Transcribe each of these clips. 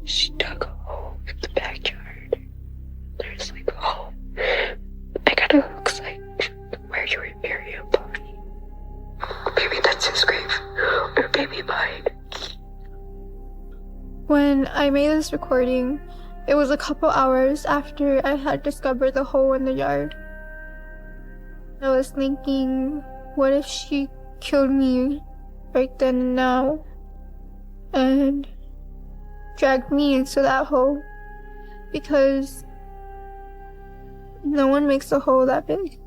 She dug a hole in the backyard. There's like a hole. It kind of looks like where you would bury a body. Maybe that's his grave. Or maybe mine. When I made this recording, it was a couple hours after I had discovered the hole in the yard. I was thinking, what if she killed me right then and now and dragged me into that hole? Because no one makes a hole that big.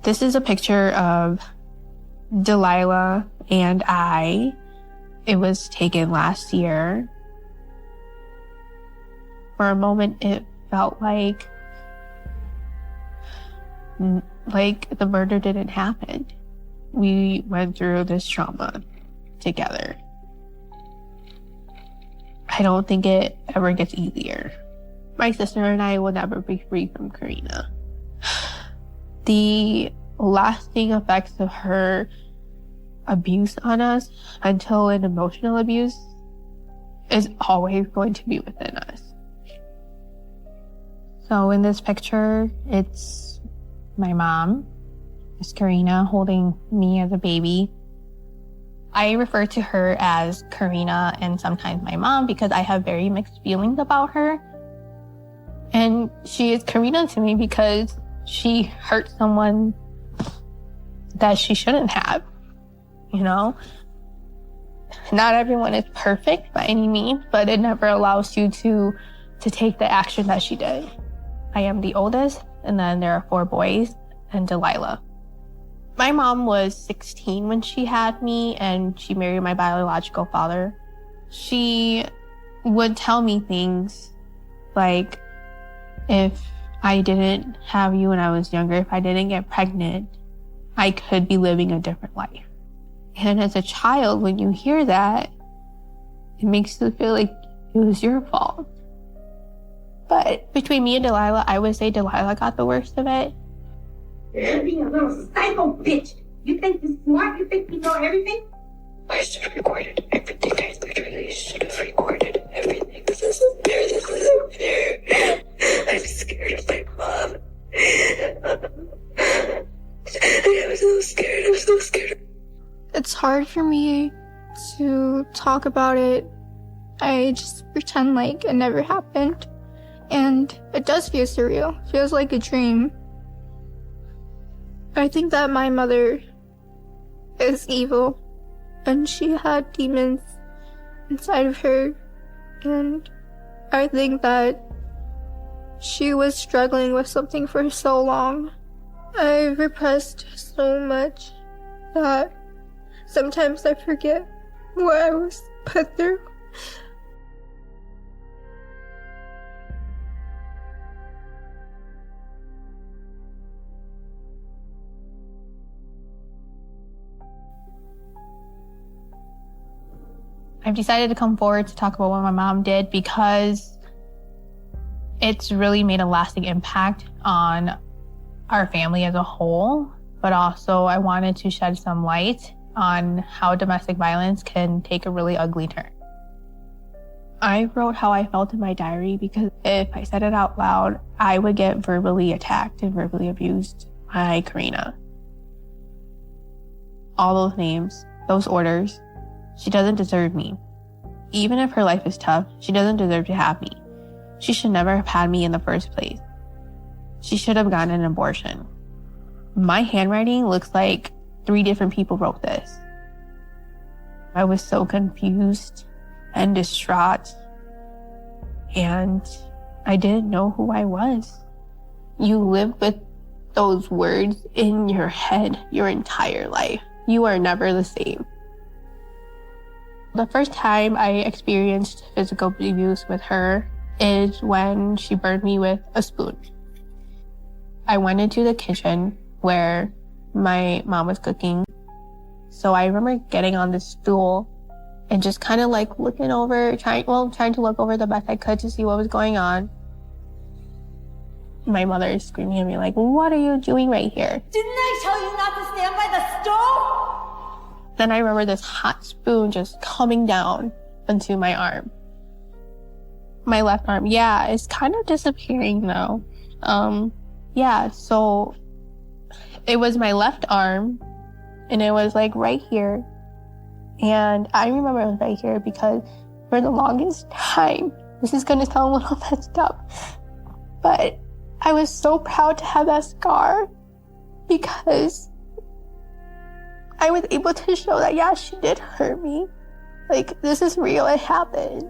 This is a picture of Delilah and I. It was taken last year. For a moment, it felt like the murder didn't happen. We went through this trauma together. I don't think it ever gets easier. My sister and I will never be free from Karina. The lasting effects of her abuse on us, until an emotional abuse, is always going to be within us. So in this picture, it's my mom. It's Karina holding me as a baby. I refer to her as Karina and sometimes my mom because I have very mixed feelings about her. And she is Karina to me because she hurt someone that she shouldn't have, you know? Not everyone is perfect by any means, but it never allows you to take the action that she did. I am the oldest, and then there are 4 boys and Delilah. My mom was 16 when she had me, and she married my biological father. She would tell me things like, if I didn't have you when I was younger, if I didn't get pregnant, I could be living a different life. And as a child, when you hear that, it makes you feel like it was your fault. But between me and Delilah, I would say Delilah got the worst of it. You're being a little psycho bitch. You think you're smart? You think you know everything? I should have recorded everything. I literally should have recorded everything. This isn't fair. This isn't fair. I'm scared of my mom. I'm so scared. I'm so scared. It's hard for me to talk about it. I just pretend like it never happened. And it does feel surreal. It feels like a dream. I think that my mother is evil. And she had demons inside of her. And I think that she was struggling with something for so long. I've repressed so much that sometimes I forget what I was put through. I've decided to come forward to talk about what my mom did because it's really made a lasting impact on our family as a whole, but also I wanted to shed some light on how domestic violence can take a really ugly turn. I wrote how I felt in my diary because if I said it out loud, I would get verbally attacked and verbally abused by Karina. All those names, those orders, she doesn't deserve me. Even if her life is tough, she doesn't deserve to have me. She should never have had me in the first place. She should have gotten an abortion. My handwriting looks like 3 different people wrote this. I was so confused and distraught, and I didn't know who I was. You live with those words in your head your entire life. You are never the same. The first time I experienced physical abuse with her is when she burned me with a spoon. I went into the kitchen where my mom was cooking. So I remember getting on the stool and just kind of like looking over, trying to look over the best I could to see what was going on. My mother is screaming at me like, what are you doing right here? Didn't I tell you not to stand by the stove? Then I remember this hot spoon just coming down onto my arm. My left arm, yeah, it's kind of disappearing though. Yeah, so it was my left arm and it was like right here. And I remember it was right here because for the longest time, this is gonna sound a little messed up, but I was so proud to have that scar because I was able to show that, yeah, she did hurt me. Like, this is real, it happened.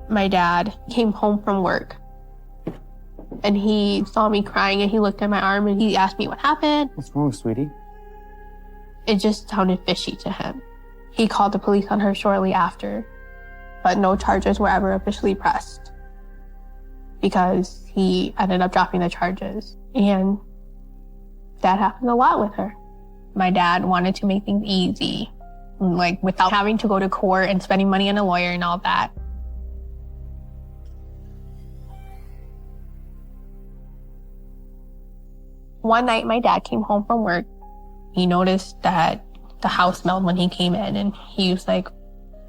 My dad came home from work and he saw me crying and he looked at my arm and he asked me what happened. What's wrong, sweetie? It just sounded fishy to him. He called the police on her shortly after, but no charges were ever officially pressed because he ended up dropping the charges. And that happened a lot with her. My dad wanted to make things easy, like without having to go to court and spending money on a lawyer and all that. One night, my dad came home from work. He noticed that the house smelled when he came in, and he was like,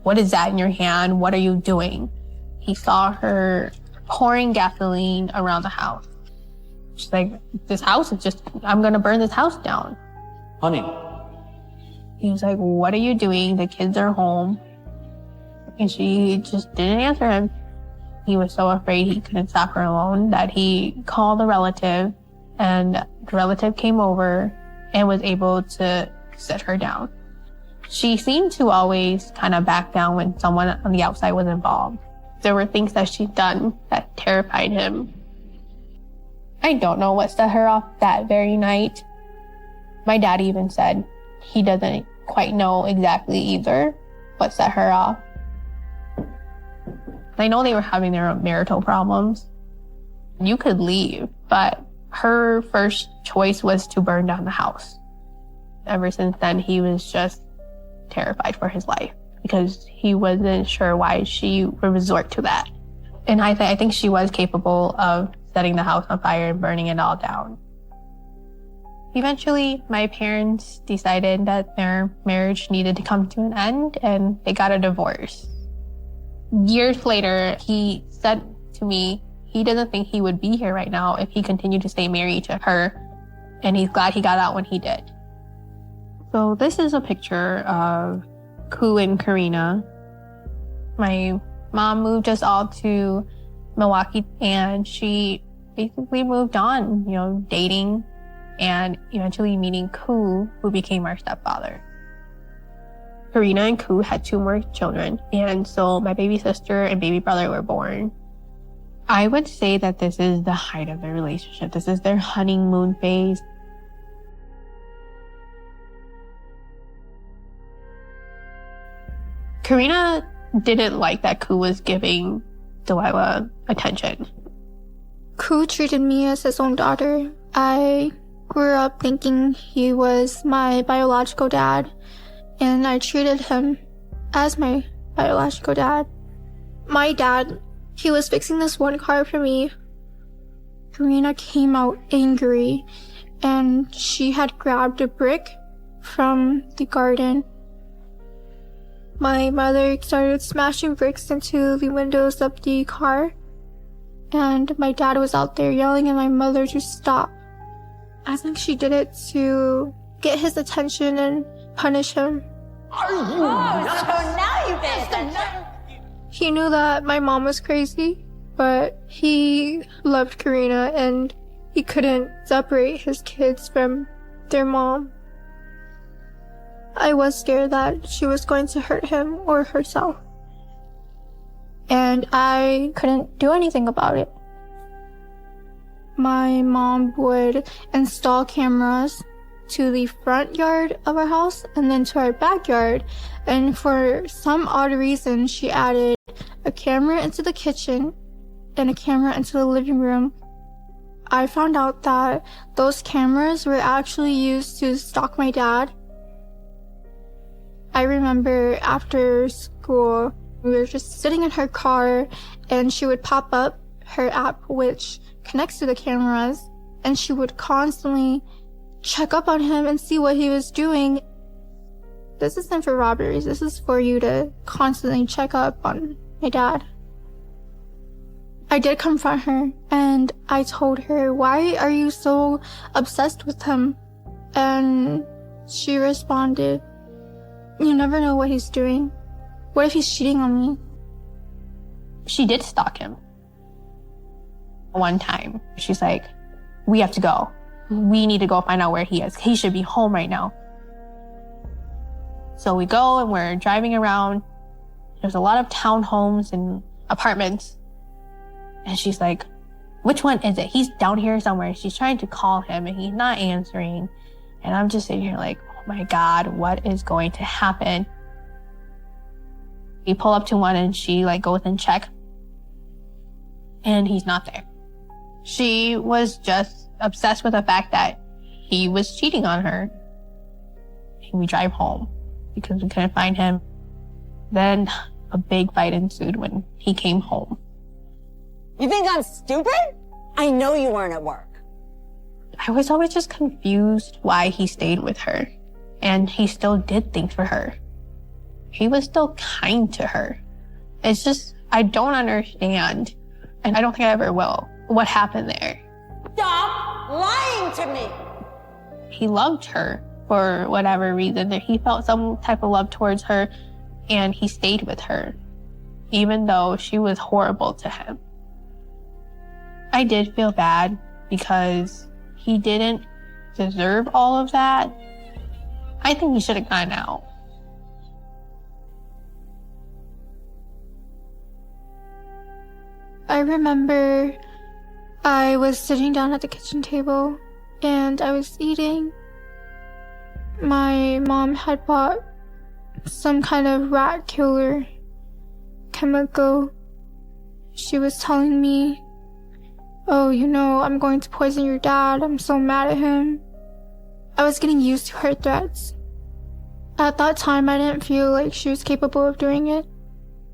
what is that in your hand? What are you doing? He saw her pouring gasoline around the house. She's like, this house is just, I'm gonna burn this house down. Honey. He was like, what are you doing? The kids are home. And she just didn't answer him. He was so afraid he couldn't stop her alone that he called a relative, and the relative came over and was able to sit her down. She seemed to always kind of back down when someone on the outside was involved. There were things that she'd done that terrified him. I don't know what set her off that very night. My dad even said he doesn't quite know exactly either what set her off. I know they were having their own marital problems. You could leave, but her first choice was to burn down the house. Ever since then, he was just terrified for his life because he wasn't sure why she would resort to that. And I think she was capable of setting the house on fire and burning it all down. Eventually, my parents decided that their marriage needed to come to an end and they got a divorce. Years later, he said to me, he doesn't think he would be here right now if he continued to stay married to her, and he's glad he got out when he did. So this is a picture of Koo and Karina. My mom moved us all to Milwaukee, and she basically moved on, dating and eventually meeting Koo, who became our stepfather. Karina and Koo had 2 more children, and so my baby sister and baby brother were born. I would say that this is the height of their relationship. This is their honeymoon phase. Karina didn't like that Koo was giving Delilah attention. Koo treated me as his own daughter. I grew up thinking he was my biological dad, and I treated him as my biological dad. My dad, he was fixing this one car for me. Karina came out angry, and she had grabbed a brick from the garden. My mother started smashing bricks into the windows of the car, and my dad was out there yelling at my mother to stop. I think she did it to get his attention and punish him. Oh, so now you pay attention. He knew that my mom was crazy, but he loved Karina and he couldn't separate his kids from their mom. I was scared that she was going to hurt him or herself, and I couldn't do anything about it. My mom would install cameras to the front yard of our house and then to our backyard, and for some odd reason she added a camera into the kitchen and a camera into the living room. I found out that those cameras were actually used to stalk my dad. I remember after school, we were just sitting in her car and she would pop up her app, which connects to the cameras, and she would constantly check up on him and see what he was doing. This isn't for robberies. This is for you to constantly check up on my dad. I did confront her, and I told her, why are you so obsessed with him? And she responded, you never know what he's doing. What if he's cheating on me? She did stalk him. One time, she's like, we have to go. We need to go find out where he is. He should be home right now. So we go and we're driving around. There's a lot of townhomes and apartments. And she's like, which one is it? He's down here somewhere. She's trying to call him and he's not answering. And I'm just sitting here like, oh my God, what is going to happen? We pull up to one and she like goes and check. And he's not there. She was just obsessed with the fact that he was cheating on her. And we drive home because we couldn't find him. Then a big fight ensued when he came home. You think I'm stupid? I know you weren't at work. I was always just confused why he stayed with her. And he still did things for her. He was still kind to her. It's just, I don't understand. And I don't think I ever will. What happened there? Stop lying to me! He loved her for whatever reason. That he felt some type of love towards her. And he stayed with her. Even though she was horrible to him. I did feel bad because he didn't deserve all of that. I think he should have gotten out. I remember I was sitting down at the kitchen table and I was eating. My mom had bought some kind of rat killer chemical. She was telling me, oh, you know, I'm going to poison your dad. I'm so mad at him. I was getting used to her threats. At that time, I didn't feel like she was capable of doing it.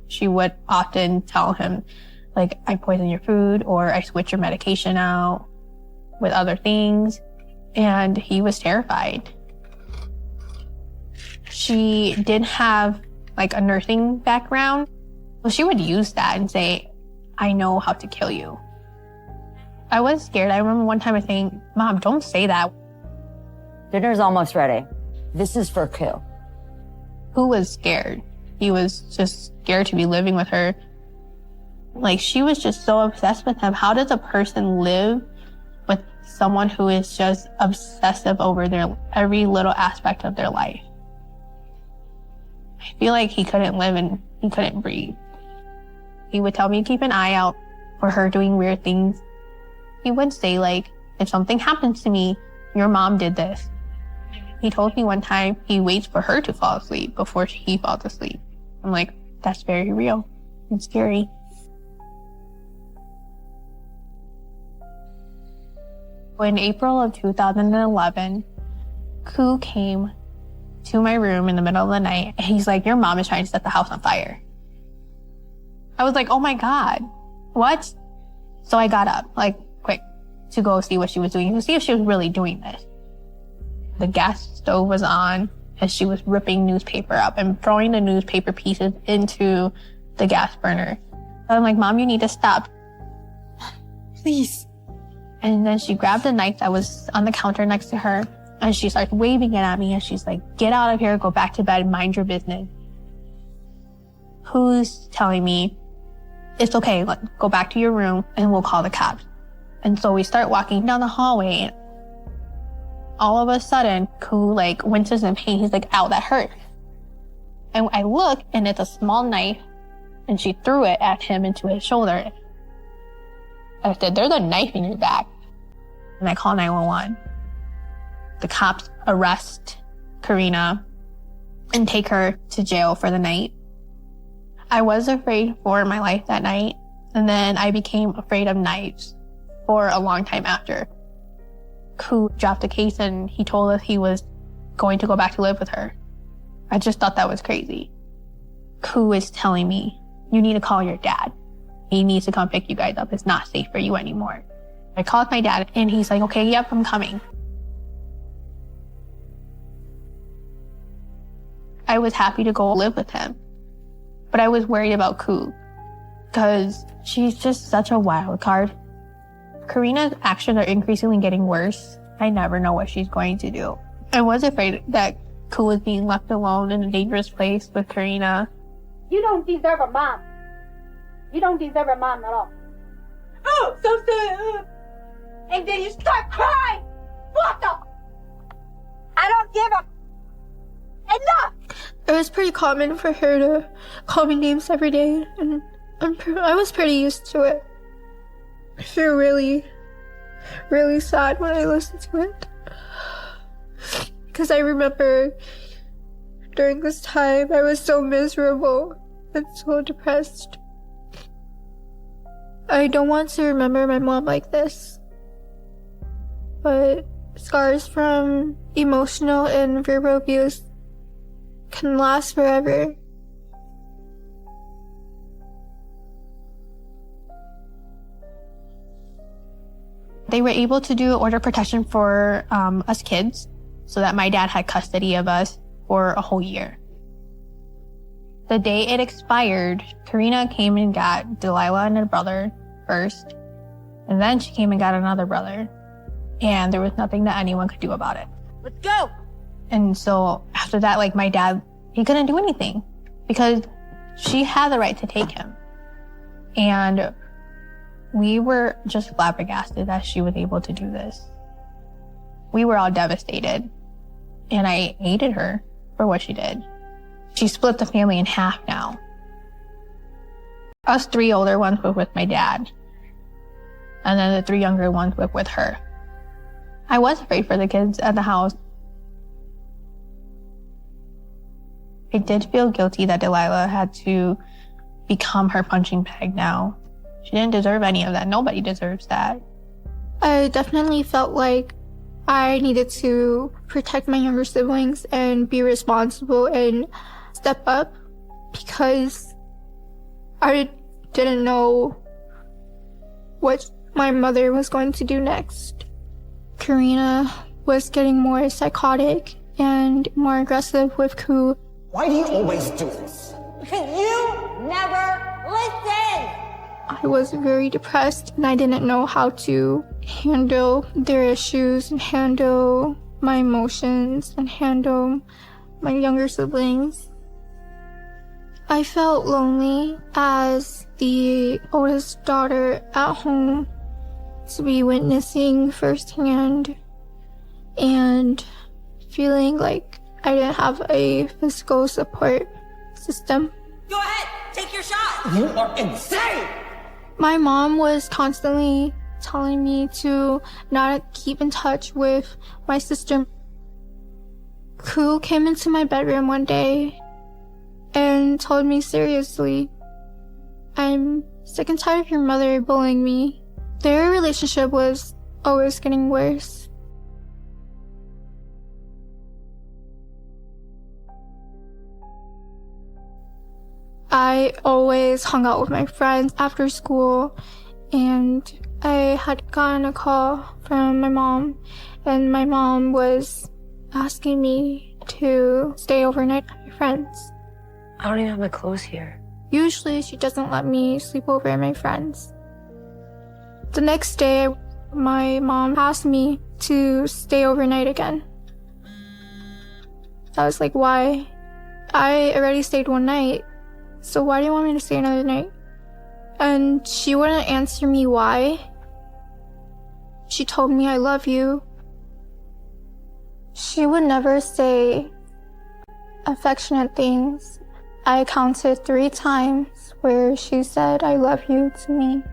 She would often tell him, like, I poison your food or I switch your medication out with other things. And he was terrified. She did have like a nursing background. So she would use that and say, I know how to kill you. I was scared. I remember one time I saying, Mom, don't say that. Dinner's almost ready. This is for Ku. Who was scared? He was just scared to be living with her. Like, she was just so obsessed with him. How does a person live with someone who is just obsessive over their every little aspect of their life? I feel like he couldn't live and he couldn't breathe. He would tell me to keep an eye out for her doing weird things. He would say, like, if something happens to me, your mom did this. He told me one time he waits for her to fall asleep before he falls asleep. I'm like, that's very real and scary. In April of 2011, Ku came to my room in the middle of the night and he's like, your mom is trying to set the house on fire. I was like, oh my God, what? So I got up, like, quick, to go see what she was doing, to see if she was really doing this. The gas stove was on and she was ripping newspaper up and throwing the newspaper pieces into the gas burner. So I'm like, Mom, you need to stop. Please. And then she grabbed a knife that was on the counter next to her and she starts waving it at me and she's like, get out of here, go back to bed, mind your business. Who's telling me, it's okay, go back to your room and we'll call the cops. And so we start walking down the hallway and all of a sudden, Ku like winces in pain. He's like, ow, that hurt. And I look and it's a small knife and she threw it at him into his shoulder. I said, there's a knife in your back. And I call 911. The cops arrest Karina and take her to jail for the night. I was afraid for my life that night. And then I became afraid of knives for a long time after. Ku dropped a case and he told us he was going to go back to live with her. I just thought that was crazy. Ku is telling me, you need to call your dad. He needs to come pick you guys up. It's not safe for you anymore. I called my dad and he's like, okay, yep, I'm coming. I was happy to go live with him, but I was worried about Koo because she's just such a wild card. Karina's actions are increasingly getting worse. I never know what she's going to do. I was afraid that Koo was being left alone in a dangerous place with Karina. You don't deserve a mom. You don't deserve a mom at all. Oh, so sad. And then you start crying. What the? I don't give a... Enough! It was pretty common for her to call me names every day, and I was pretty used to it. I feel really, really sad when I listen to it. Because I remember during this time I was so miserable and so depressed. I don't want to remember my mom like this, but scars from emotional and verbal abuse can last forever. They were able to do order protection for us kids so that my dad had custody of us for a whole year. The day it expired, Karina came and got Delilah and her brother first, and then she came and got another brother, and there was nothing that anyone could do about it. Let's go! And so after that, like, my dad, he couldn't do anything because she had the right to take him. And we were just flabbergasted that she was able to do this. We were all devastated, and I hated her for what she did. She split the family in half now. Us three older ones were with my dad, and then the three younger ones were with her. I was afraid for the kids at the house. I did feel guilty that Delilah had to become her punching bag now. She didn't deserve any of that. Nobody deserves that. I definitely felt like I needed to protect my younger siblings and be responsible and step up because I didn't know what my mother was going to do next. Karina was getting more psychotic and more aggressive with Koo. Why do you always do this? Because you never listen! I was very depressed and I didn't know how to handle their issues and handle my emotions and handle my younger siblings. I felt lonely as the oldest daughter at home to be witnessing firsthand and feeling like I didn't have a physical support system. Go ahead, take your shot! You are insane! My mom was constantly telling me to not keep in touch with my sister. Koo came into my bedroom one day and told me seriously, "I'm sick and tired of your mother bullying me." Their relationship was always getting worse. I always hung out with my friends after school, and I had gotten a call from my mom, and my mom was asking me to stay overnight at my friends. I don't even have my clothes here. Usually she doesn't let me sleep over at my friends. The next day, my mom asked me to stay overnight again. I was like, why? I already stayed one night, so why do you want me to stay another night? And she wouldn't answer me why. She told me, "I love you." She would never say affectionate things. I counted 3 times where she said, "I love you" to me.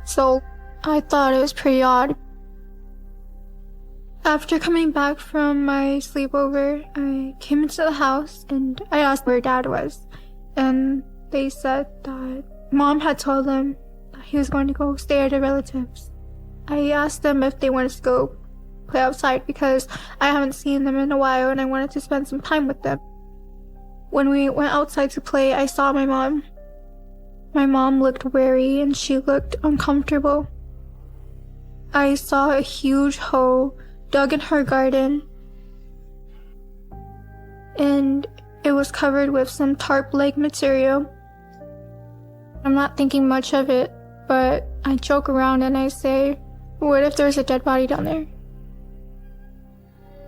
So I thought it was pretty odd. After coming back from my sleepover, I came into the house and I asked where Dad was. And they said that Mom had told them that he was going to go stay at a relative's. I asked them if they wanted to go play outside because I haven't seen them in a while and I wanted to spend some time with them. When we went outside to play, I saw my mom. My mom looked weary and she looked uncomfortable. I saw a huge hole dug in her garden, and it was covered with some tarp-like material. I'm not thinking much of it, but I joke around and I say, what if there's a dead body down there?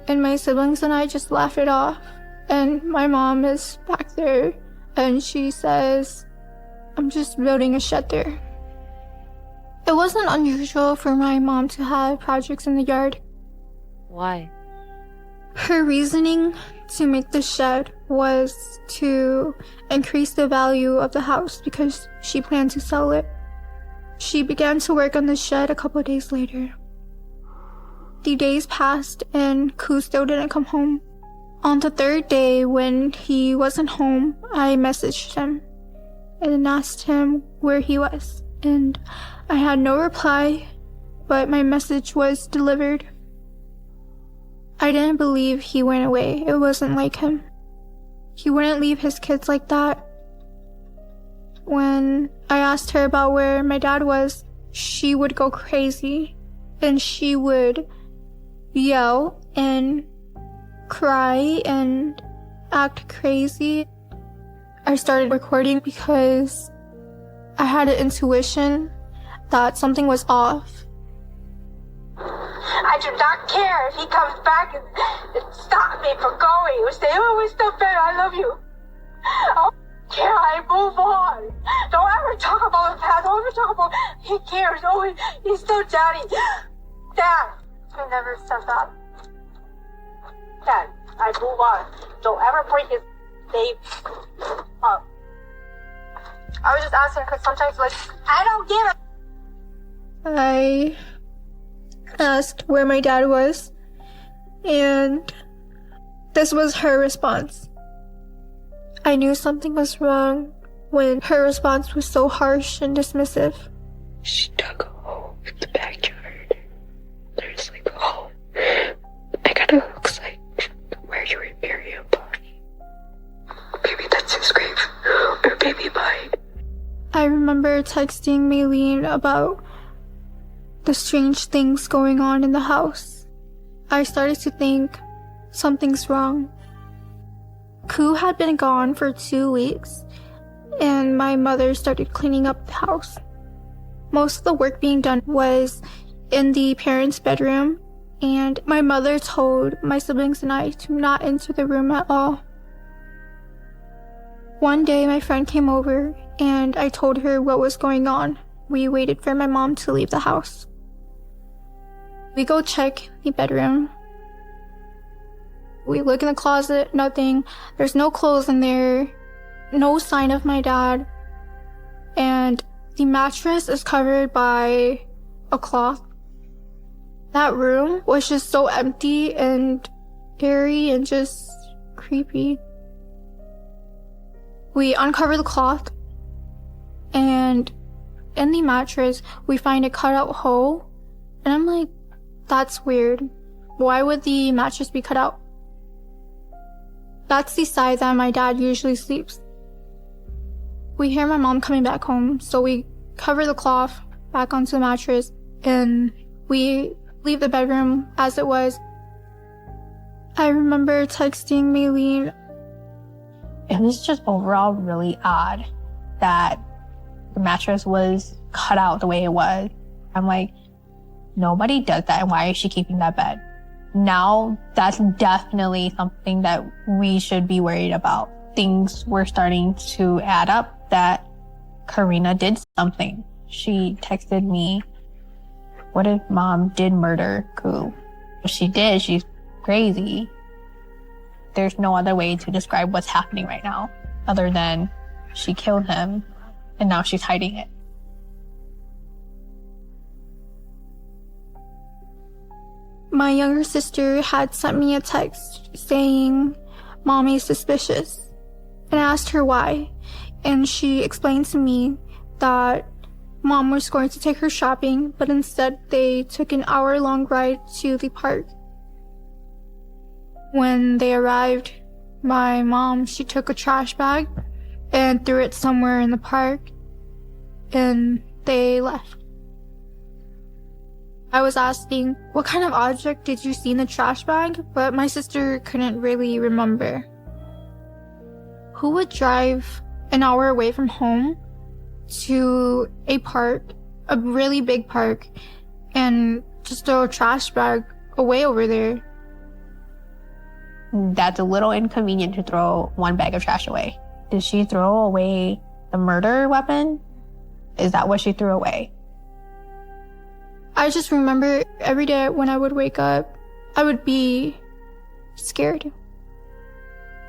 And my siblings and I just laugh it off. And my mom is back there and she says, I'm just building a shed there. It wasn't unusual for my mom to have projects in the yard. Why? Her reasoning to make the shed was to increase the value of the house because she planned to sell it. She began to work on the shed a couple of days later. The days passed and Koo still didn't come home. On the third day, when he wasn't home, I messaged him and asked him where he was. And I had no reply, but my message was delivered. I didn't believe he went away. It wasn't like him. He wouldn't leave his kids like that. When I asked her about where my dad was, she would go crazy and she would yell and cry and act crazy. I started recording because I had an intuition that something was off. I do not care if he comes back and stop me from going or say, oh, we're still better, I love you. I don't care, I move on. Don't ever talk about the past, don't ever talk about, he cares, oh, he's still daddy. Dad, he never says that. Dad, I move on. Don't ever bring his name up. I was just asking because sometimes, like, I don't give a... I asked where my dad was, and this was her response. I knew something was wrong when her response was so harsh and dismissive. She dug a hole in the backyard. There's like a hole. It kind of looks like where you would bury a body. Maybe that's his grave, or maybe mine. I remember texting Maylene about the strange things going on in the house. I started to think something's wrong. Koo had been gone for 2 weeks, and my mother started cleaning up the house. Most of the work being done was in the parents' bedroom, and my mother told my siblings and I to not enter the room at all. One day, my friend came over, and I told her what was going on. We waited for my mom to leave the house. We go check the bedroom. We look in the closet, nothing. There's no clothes in there, no sign of my dad. And the mattress is covered by a cloth. That room was just so empty and airy and just creepy. We uncover the cloth, and in the mattress, we find a cutout hole. And I'm like, that's weird. Why would the mattress be cut out? That's the side that my dad usually sleeps. We hear my mom coming back home, so we cover the cloth back onto the mattress, and we leave the bedroom as it was. I remember texting Maylene. It was just overall really odd that the mattress was cut out the way it was. I'm like, nobody does that, and why is she keeping that bed? Now, that's definitely something that we should be worried about. Things were starting to add up that Karina did something. She texted me, what if mom did murder Koo? If she did, she's crazy. There's no other way to describe what's happening right now other than she killed him and now she's hiding it. My younger sister had sent me a text saying, Mommy's suspicious, and I asked her why, and she explained to me that Mom was going to take her shopping, but instead they took an hour-long ride to the park. When they arrived, my mom, she took a trash bag and threw it somewhere in the park, and they left. I was asking, what kind of object did you see in the trash bag? But my sister couldn't really remember. Who would drive an hour away from home to a park, a really big park, and just throw a trash bag away over there? That's a little inconvenient to throw one bag of trash away. Did she throw away the murder weapon? Is that what she threw away? I just remember every day when I would wake up, I would be scared.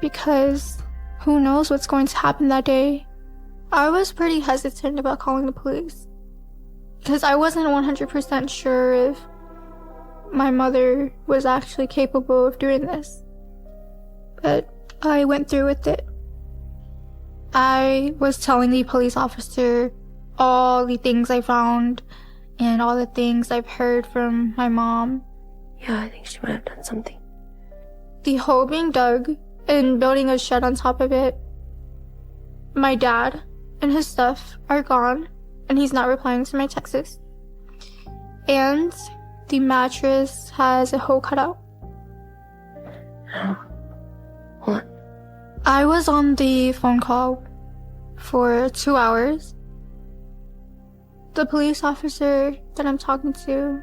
Because who knows what's going to happen that day. I was pretty hesitant about calling the police. Because I wasn't 100% sure if my mother was actually capable of doing this. But I went through with it. I was telling the police officer all the things I found and all the things I've heard from my mom. Yeah, I think she might have done something. The hole being dug and building a shed on top of it. My dad and his stuff are gone, and he's not replying to my texts. And the mattress has a hole cut out. What? I was on the phone call for 2 hours. The police officer that I'm talking to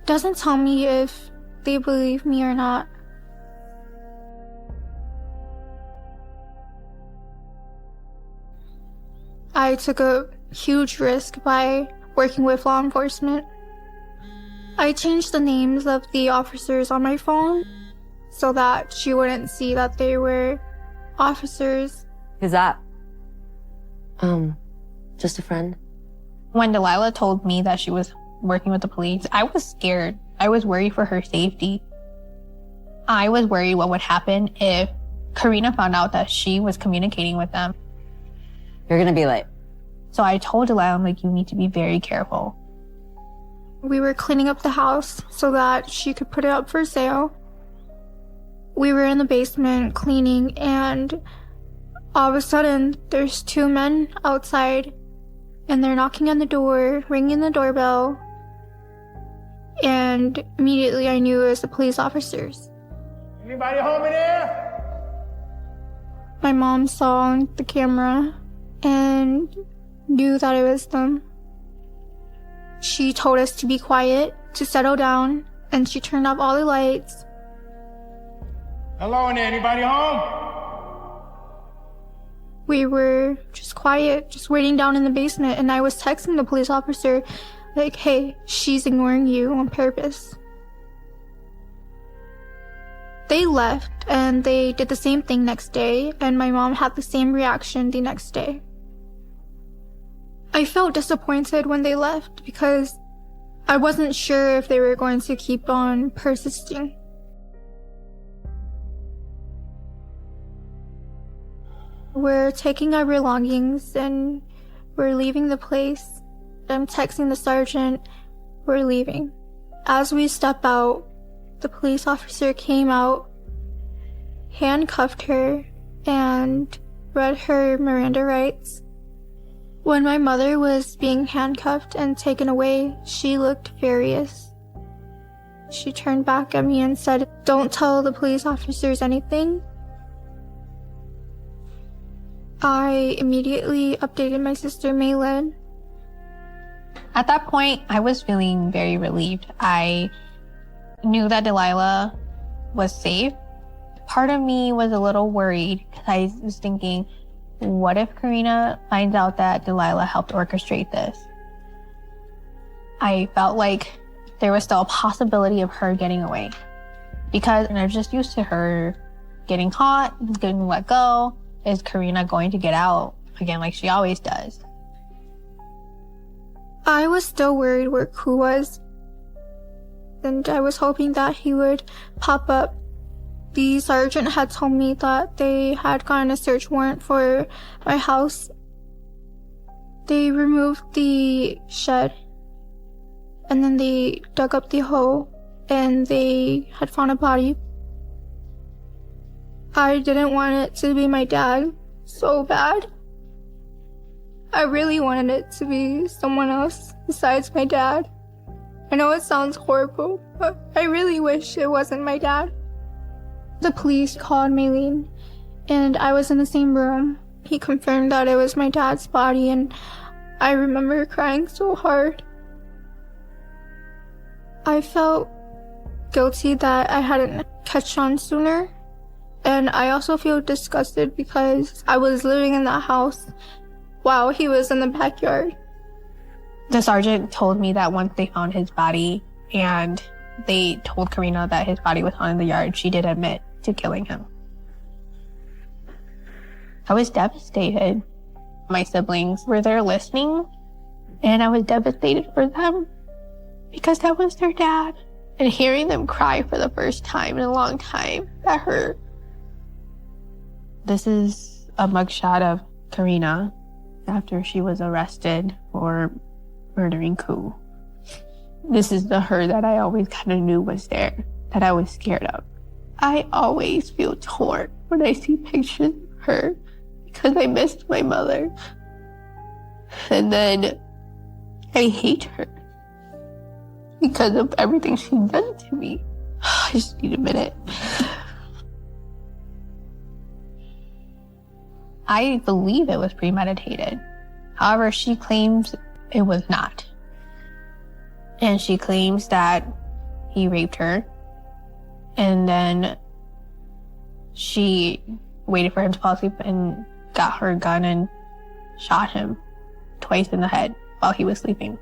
doesn't tell me if they believe me or not. I took a huge risk by working with law enforcement. I changed the names of the officers on my phone so that she wouldn't see that they were officers. Who's that? Just a friend. When Delilah told me that she was working with the police, I was scared. I was worried for her safety. I was worried what would happen if Karina found out that she was communicating with them. You're gonna be late. So I told Delilah, I'm like, you need to be very careful. We were cleaning up the house so that she could put it up for sale. We were in the basement cleaning, and all of a sudden, there's 2 men outside, and they're knocking on the door, ringing the doorbell, and immediately I knew it was the police officers. Anybody home in there? My mom saw on the camera and knew that it was them. She told us to be quiet, to settle down, and she turned off all the lights. Hello in there, anybody home? We were just quiet, just waiting down in the basement, and I was texting the police officer, like, hey, she's ignoring you on purpose. They left, and they did the same thing next day, and my mom had the same reaction the next day. I felt disappointed when they left because I wasn't sure if they were going to keep on persisting. We're taking our belongings and we're leaving the place. I'm texting the sergeant. We're leaving. As we step out, the police officer came out, handcuffed her, and read her Miranda rights. When my mother was being handcuffed and taken away, she looked furious. She turned back at me and said, "Don't tell the police officers anything." I immediately updated my sister Maylin. At that point, I was feeling very relieved. I knew that Delilah was safe. Part of me was a little worried because I was thinking, what if Karina finds out that Delilah helped orchestrate this? I felt like there was still a possibility of her getting away because I was just used to her getting caught, getting let go. Is Karina going to get out again like she always does? I was still worried where Ku was, and I was hoping that he would pop up. The sergeant had told me that they had gotten a search warrant for my house. They removed the shed, and then they dug up the hole, and they had found a body. I didn't want it to be my dad so bad. I really wanted it to be someone else besides my dad. I know it sounds horrible, but I really wish it wasn't my dad. The police called Maylene, and I was in the same room. He confirmed that it was my dad's body, and I remember crying so hard. I felt guilty that I hadn't catch on sooner, and I also feel disgusted because I was living in that house while he was in the backyard. The sergeant told me that once they found his body and they told Karina that his body was found in the yard, she did admit to killing him. I was devastated. My siblings were there listening, and I was devastated for them because that was their dad. And hearing them cry for the first time in a long time, that hurt. This is a mugshot of Karina after she was arrested for murdering Koo. This is the her that I always kind of knew was there, that I was scared of. I always feel torn when I see pictures of her because I missed my mother. And then I hate her because of everything she's done to me. I just need a minute. I believe it was premeditated. However, she claims it was not. And she claims that he raped her. And then she waited for him to fall asleep and got her gun and shot him twice in the head while he was sleeping.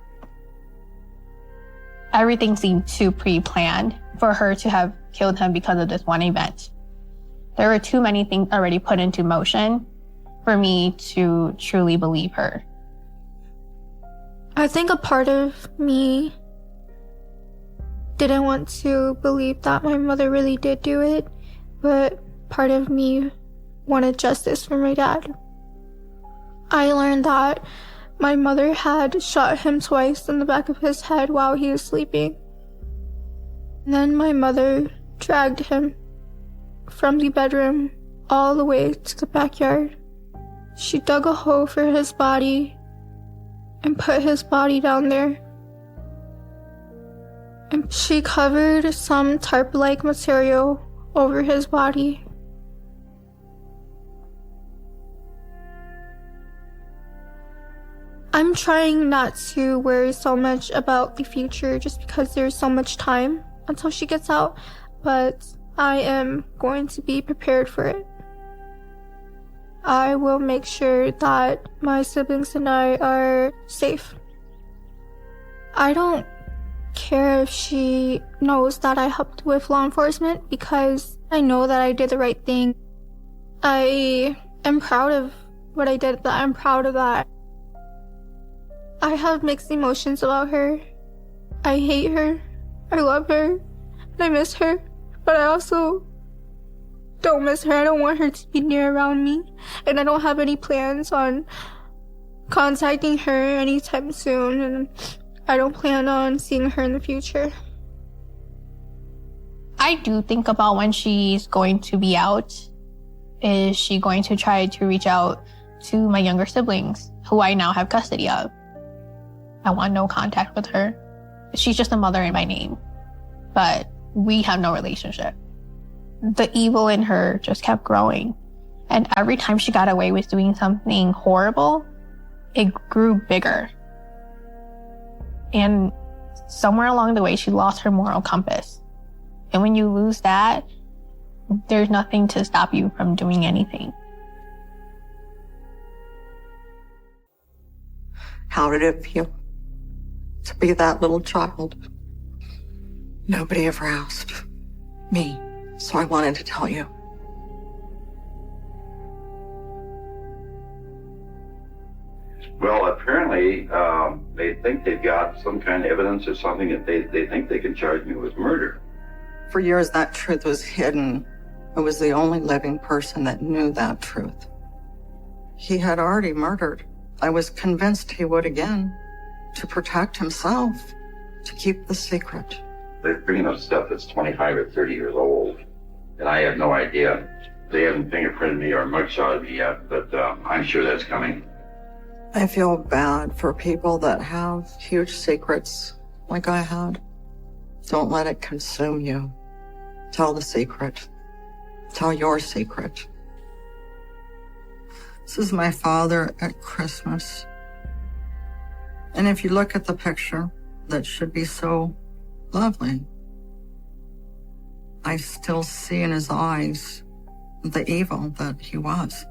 Everything seemed too pre-planned for her to have killed him because of this one event. There were too many things already put into motion for me to truly believe her. I think a part of me didn't want to believe that my mother really did do it, but part of me wanted justice for my dad. I learned that my mother had shot him twice in the back of his head while he was sleeping. And then my mother dragged him from the bedroom all the way to the backyard. She dug a hole for his body and put his body down there. And she covered some tarp-like material over his body. I'm trying not to worry so much about the future just because there's so much time until she gets out, but I am going to be prepared for it. I will make sure that my siblings and I are safe. I don't care if she knows that I helped with law enforcement because I know that I did the right thing. I am proud of what I did. I'm proud of that. I have mixed emotions about her. I hate her. I love her. And I miss her. But I also don't miss her. I don't want her to be near around me. And I don't have any plans on contacting her anytime soon. And I don't plan on seeing her in the future. I do think about when she's going to be out. Is she going to try to reach out to my younger siblings, who I now have custody of? I want no contact with her. She's just a mother in my name, but we have no relationship. The evil in her just kept growing. And every time she got away with doing something horrible, it grew bigger. And somewhere along the way, she lost her moral compass. And when you lose that, there's nothing to stop you from doing anything. How did it feel to be that little child? Nobody ever asked me, so I wanted to tell you. Well, apparently, they think they've got some kind of evidence or something that they think they can charge me with murder. For years, that truth was hidden. I was the only living person that knew that truth. He had already murdered. I was convinced he would again, to protect himself, to keep the secret. They're bringing up stuff that's 25 or 30 years old, and I have no idea. They haven't fingerprinted me or mugshotted me yet, but I'm sure that's coming. I feel bad for people that have huge secrets like I had. Don't let it consume you. Tell the secret. Tell your secret. This is my father at Christmas. And if you look at the picture, that should be so lovely, I still see in his eyes the evil that he was.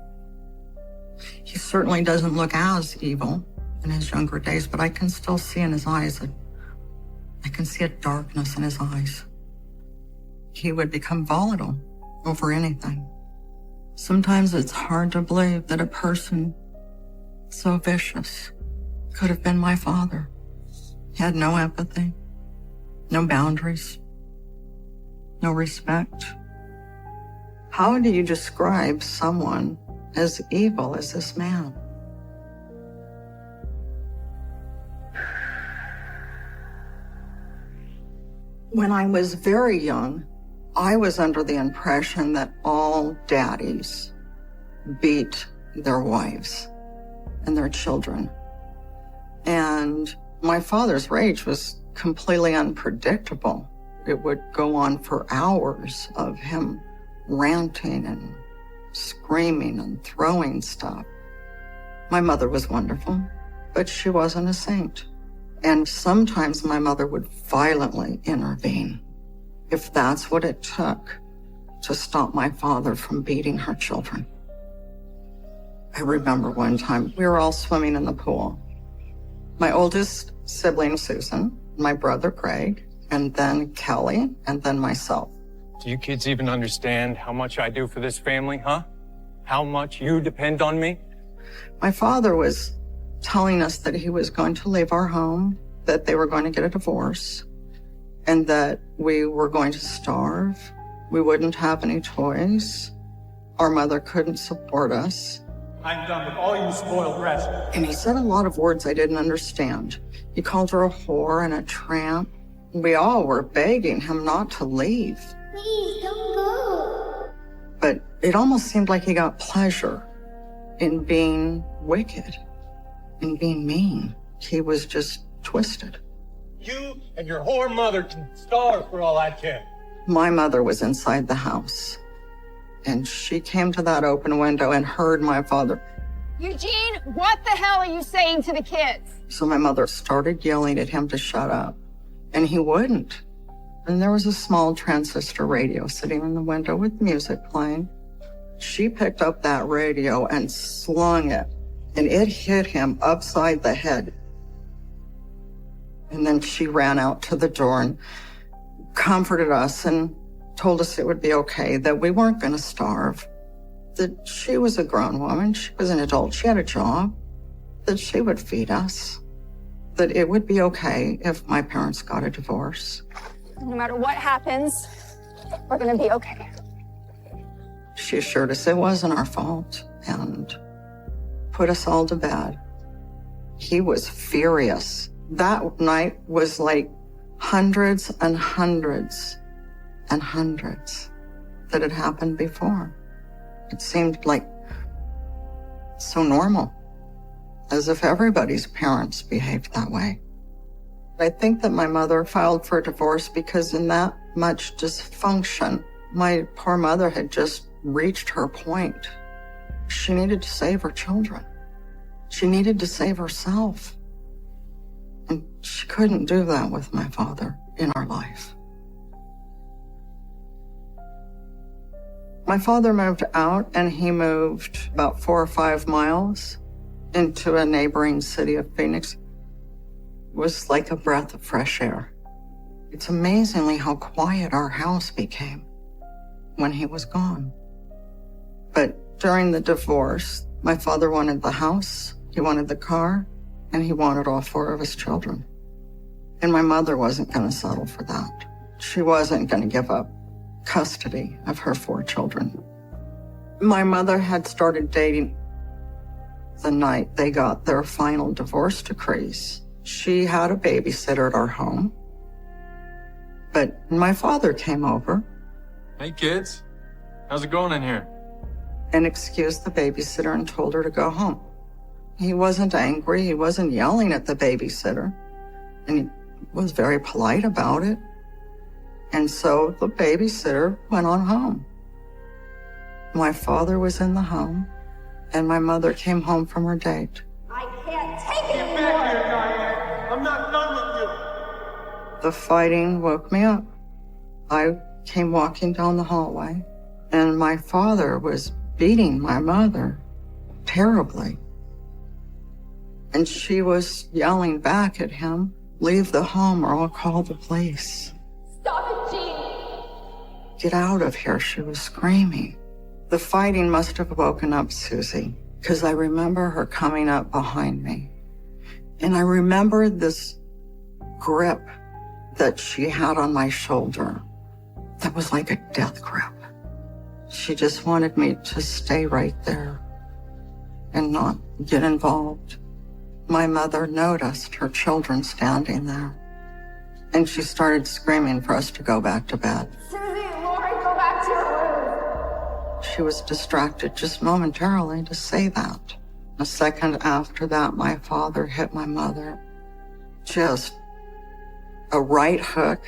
He certainly doesn't look as evil in his younger days, but I can still see in his eyes, I can see a darkness in his eyes. He would become volatile over anything. Sometimes it's hard to believe that a person so vicious could have been my father. He had no empathy, no boundaries, no respect. How do you describe someone as evil as this man? When I was very young, I was under the impression that all daddies beat their wives and their children. And my father's rage was completely unpredictable. It would go on for hours of him ranting and screaming and throwing stuff. My mother was wonderful, but she wasn't a saint. And sometimes my mother would violently intervene, if that's what it took to stop my father from beating her children. I remember one time we were all swimming in the pool. My oldest sibling, Susan, my brother, Greg, and then Kelly, and then myself. Do you kids even understand how much I do for this family, huh? How much you depend on me? My father was telling us that he was going to leave our home, that they were going to get a divorce, and that we were going to starve. We wouldn't have any toys. Our mother couldn't support us. I'm done with all you spoiled brats. And he said a lot of words I didn't understand. He called her a whore and a tramp. We all were begging him not to leave. Please, don't go. But it almost seemed like he got pleasure in being wicked, in being mean. He was just twisted. You and your whore mother can starve for all I care. My mother was inside the house, and she came to that open window and heard my father. Eugene, what the hell are you saying to the kids? So my mother started yelling at him to shut up, and he wouldn't. And there was a small transistor radio sitting in the window with music playing. She picked up that radio and slung it, and it hit him upside the head. And then she ran out to the door and comforted us and told us it would be okay, that we weren't going to starve, that she was a grown woman, she was an adult, she had a job, that she would feed us, that it would be okay if my parents got a divorce. No matter what happens, we're gonna be okay. She assured us it wasn't our fault and put us all to bed. He was furious. That night was like hundreds and hundreds and hundreds that had happened before. It seemed like so normal, as if everybody's parents behaved that way. I think that my mother filed for a divorce because in that much dysfunction, my poor mother had just reached her point. She needed to save her children. She needed to save herself. And she couldn't do that with my father in our life. My father moved out, and he moved about 4 or 5 miles into a neighboring city of Phoenix. It was like a breath of fresh air. It's amazingly how quiet our house became when he was gone. But during the divorce, my father wanted the house, he wanted the car, and he wanted all 4 of his children. And my mother wasn't going to settle for that. She wasn't going to give up custody of her 4 children. My mother had started dating the night they got their final divorce decrees. She had a babysitter at our home. But my father came over. Hey, kids. How's it going in here? And excused the babysitter and told her to go home. He wasn't angry. He wasn't yelling at the babysitter. And he was very polite about it. And so the babysitter went on home. My father was in the home, and my mother came home from her date. I can't take it anymore. Back here, Diane. I'm not done with you. The fighting woke me up. I came walking down the hallway, and my father was beating my mother terribly. And she was yelling back at him, "Leave the home or I'll call the police." Stop it, Jean. "Get out of here," she was screaming. The fighting must have woken up Susie, because I remember her coming up behind me. And I remember this grip that she had on my shoulder that was like a death grip. She just wanted me to stay right there and not get involved. My mother noticed her children standing there, and she started screaming for us to go back to bed. Susie, Lori, go back to your room. She was distracted just momentarily to say that. A second after that, my father hit my mother. Just a right hook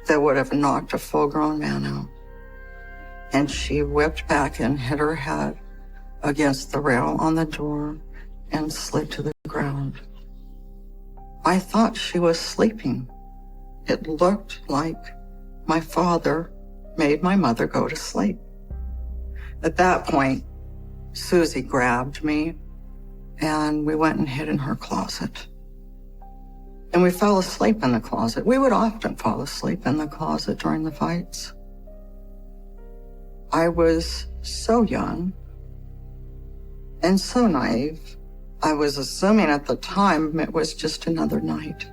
that would have knocked a full-grown man out. And she whipped back and hit her head against the rail on the door and slid to the ground. I thought she was sleeping. It looked like my father made my mother go to sleep. At that point, Susie grabbed me and we went and hid in her closet. And we fell asleep in the closet. We would often fall asleep in the closet during the fights. I was so young and so naive. I was assuming at the time it was just another night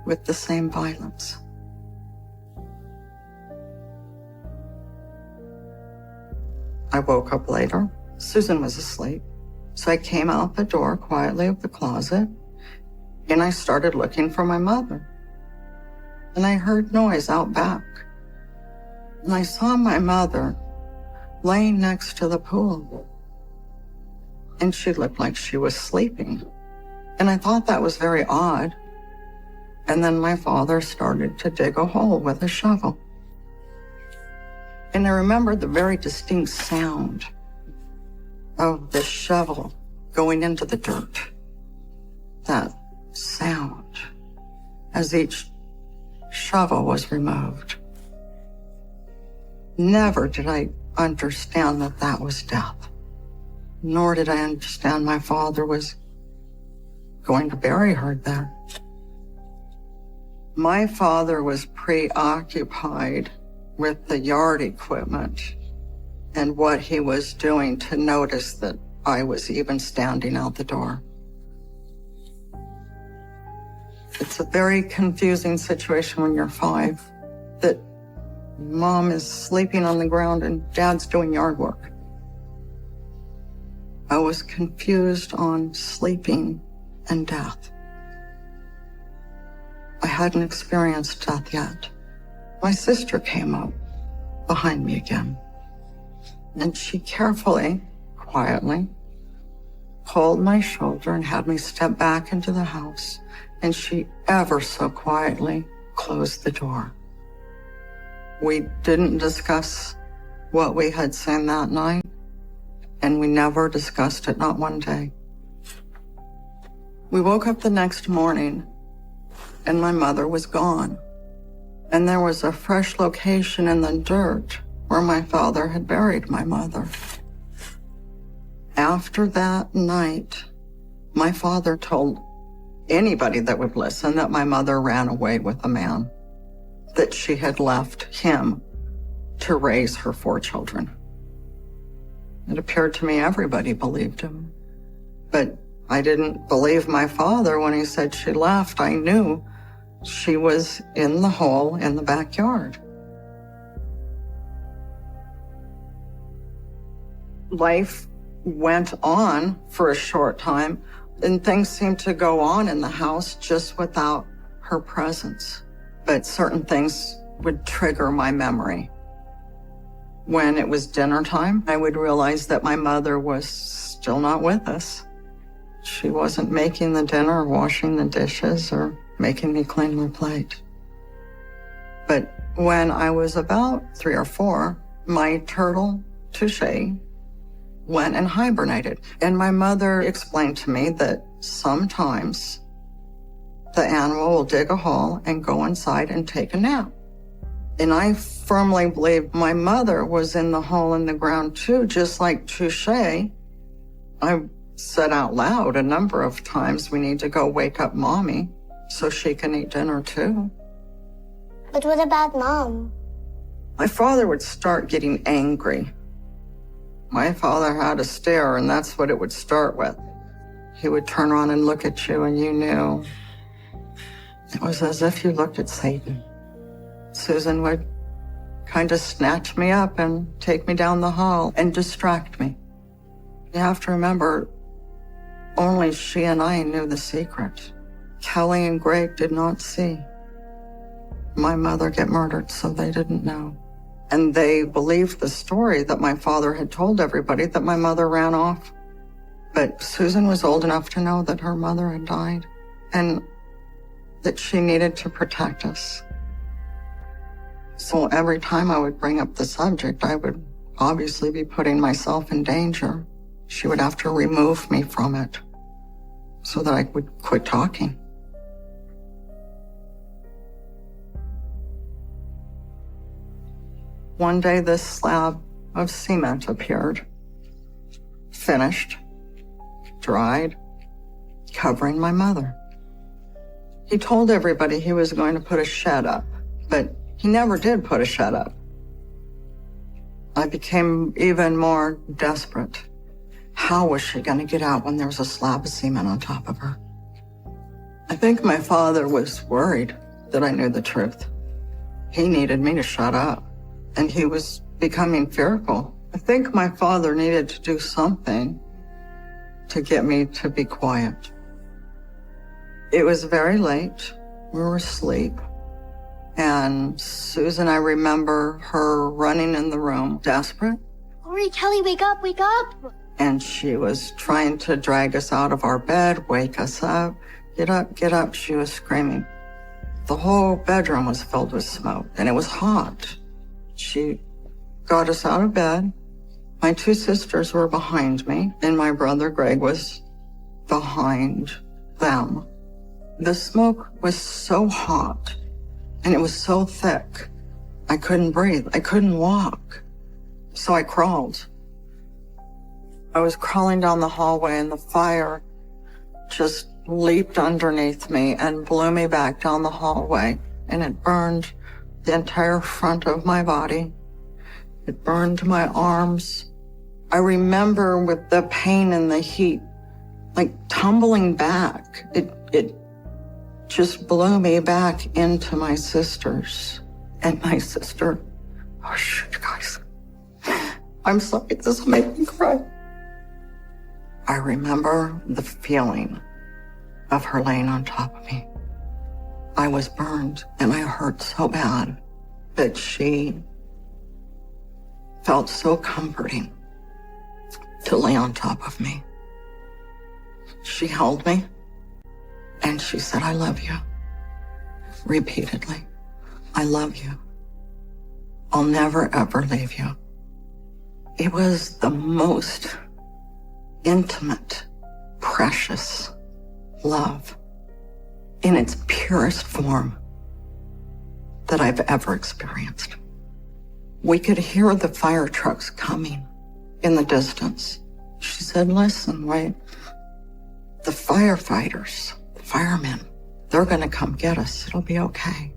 with the same violence. I woke up later. Susan was asleep. So I came out the door quietly of the closet and I started looking for my mother. And I heard noise out back. And I saw my mother laying next to the pool. And she looked like she was sleeping. And I thought that was very odd. And then my father started to dig a hole with a shovel. And I remember the very distinct sound of the shovel going into the dirt. That sound as each shovel was removed. Never did I understand that that was death. Nor did I understand my father was going to bury her there. My father was preoccupied with the yard equipment and what he was doing to notice that I was even standing out the door. It's a very confusing situation when you're 5, that mom is sleeping on the ground and dad's doing yard work. I was confused on sleeping and death. I hadn't experienced death yet. My sister came up behind me again, and she carefully, quietly, pulled my shoulder and had me step back into the house, and she ever so quietly closed the door. We didn't discuss what we had seen that night, and we never discussed it, not one day. We woke up the next morning, and my mother was gone. And there was a fresh location in the dirt where my father had buried my mother. After that night, my father told anybody that would listen that my mother ran away with a man, that she had left him to raise her 4 children. It appeared to me everybody believed him. But I didn't believe my father when he said she left. I knew she was in the hole in the backyard. Life went on for a short time, and things seemed to go on in the house just without her presence. But certain things would trigger my memory. When it was dinner time, I would realize that my mother was still not with us. She wasn't making the dinner, washing the dishes, or making me clean my plate. But when I was about 3 or 4, my turtle, Touche, went and hibernated. And my mother explained to me that sometimes the animal will dig a hole and go inside and take a nap. And I firmly believe my mother was in the hole in the ground too, just like Touche. I said out loud a number of times, we need to go wake up Mommy so she can eat dinner too. But what about Mom? My father would start getting angry. My father had a stare, and that's what it would start with. He would turn around and look at you, and you knew. It was as if you looked at Satan. Susan would kind of snatch me up and take me down the hall and distract me. You have to remember, only she and I knew the secret. Kelly and Greg did not see my mother get murdered, so they didn't know. And they believed the story that my father had told everybody, that my mother ran off. But Susan was old enough to know that her mother had died and that she needed to protect us. So every time I would bring up the subject, I would obviously be putting myself in danger. She would have to remove me from it so that I would quit talking. One day, this slab of cement appeared, finished, dried, covering my mother. He told everybody he was going to put a shed up, but he never did put a shed up. I became even more desperate. How was she going to get out when there was a slab of cement on top of her? I think my father was worried that I knew the truth. He needed me to shut up, and he was becoming fearful. I think my father needed to do something to get me to be quiet. It was very late. We were asleep. And Susan, I remember her running in the room, desperate. Hurry, Kelly, wake up, wake up! And she was trying to drag us out of our bed, wake us up. Get up, get up, she was screaming. The whole bedroom was filled with smoke, and it was hot. She got us out of bed. My 2 sisters were behind me, and my brother Greg was behind them. The smoke was so hot, and it was so thick. I couldn't breathe. I couldn't walk. So I crawled. I was crawling down the hallway, and the fire just leaped underneath me and blew me back down the hallway, and it burned the entire front of my body. It burned my arms. I remember with the pain and the heat, like tumbling back. It just blew me back into my sisters. And my sister, oh shoot, guys. I'm sorry, this will make me cry. I remember the feeling of her laying on top of me. I was burned and I hurt so bad, but she felt so comforting to lay on top of me. She held me and she said, I love you. Repeatedly, I love you. I'll never ever leave you. It was the most intimate, precious love in its purest form that I've ever experienced. We could hear the fire trucks coming in the distance. She said, listen, wait, the firefighters, the firemen, they're gonna come get us. It'll be okay.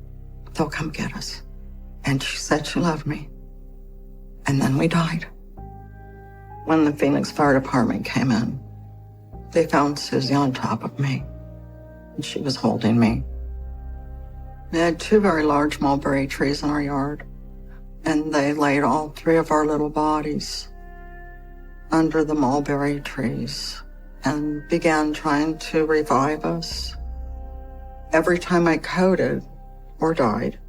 They'll come get us. And she said she loved me. And then we died. When the Phoenix Fire Department came in, they found Susie on top of me, and she was holding me. We had 2 very large mulberry trees in our yard, and they laid all 3 of our little bodies under the mulberry trees and began trying to revive us. Every time I coded or died,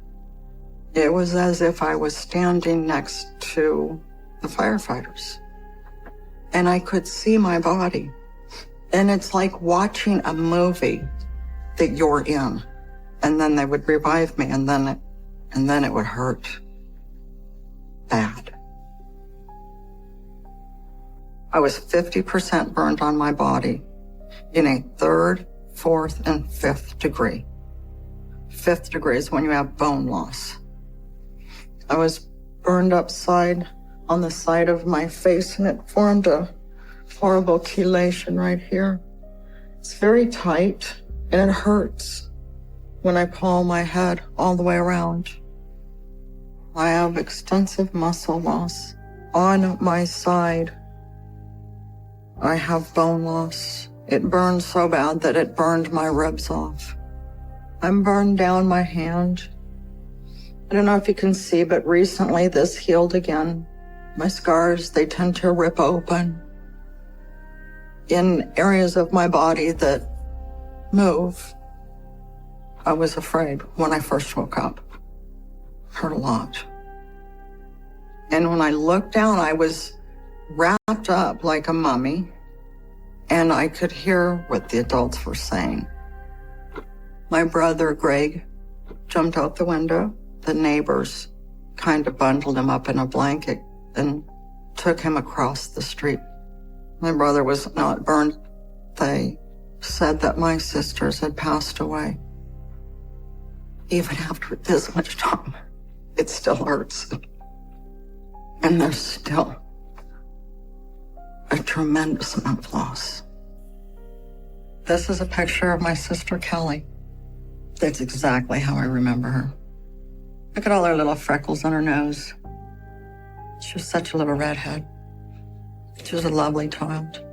it was as if I was standing next to the firefighters, and I could see my body And it's like watching a movie that you're in. And then they would revive me, and then it would hurt bad. I was 50% burned on my body in a 3rd, 4th, and 5th degree. 5th degree is when you have bone loss. I was burned upside on the side of my face, and it formed a horrible chelation right here. It's very tight, and it hurts when I pull my head all the way around. I have extensive muscle loss on my side. I have bone loss. It burned so bad that it burned my ribs off. I'm burned down my hand. I don't know if you can see, but recently this healed again. My scars, they tend to rip open in areas of my body that move. I was afraid when I first woke up. Hurt a lot. And when I looked down, I was wrapped up like a mummy, and I could hear what the adults were saying. My brother, Greg, jumped out the window. The neighbors kind of bundled him up in a blanket and took him across the street. My brother was not burned. They said that my sisters had passed away. Even after this much time, it still hurts. And there's still a tremendous amount of loss. This is a picture of my sister Kelly. That's exactly how I remember her. Look at all her little freckles on her nose. She was such a little redhead. She was a lovely child.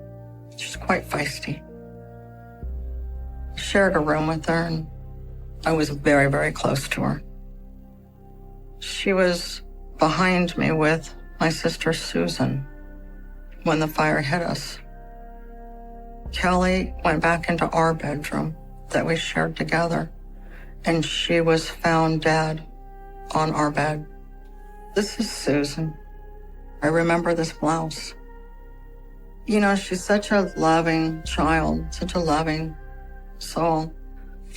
She was quite feisty. I shared a room with her, and I was very, very close to her. She was behind me with my sister Susan when the fire hit us. Kelly went back into our bedroom that we shared together, and she was found dead on our bed. This is Susan. I remember this blouse. You know, she's such a loving child, such a loving soul.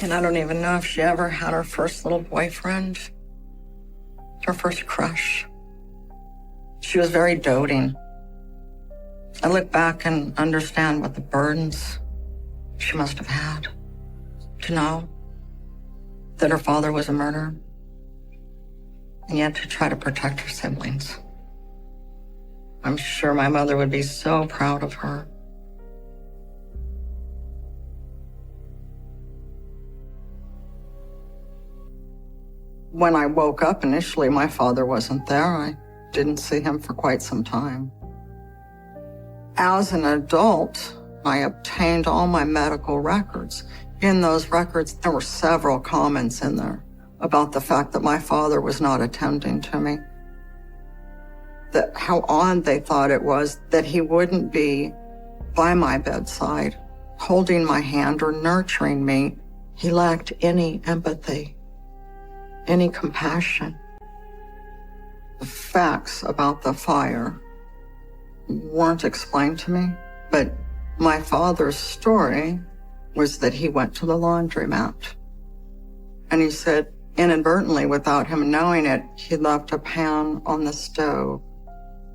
And I don't even know if she ever had her first little boyfriend, her first crush. She was very doting. I look back and understand what the burdens she must have had to know that her father was a murderer, and yet to try to protect her siblings. I'm sure my mother would be so proud of her. When I woke up initially, my father wasn't there. I didn't see him for quite some time. As an adult, I obtained all my medical records. In those records, there were several comments in there about the fact that my father was not attending to me. That how odd they thought it was that he wouldn't be by my bedside, holding my hand or nurturing me. He lacked any empathy, any compassion. The facts about the fire weren't explained to me, but my father's story was that he went to the laundromat. And he said, inadvertently, without him knowing it, he left a pan on the stove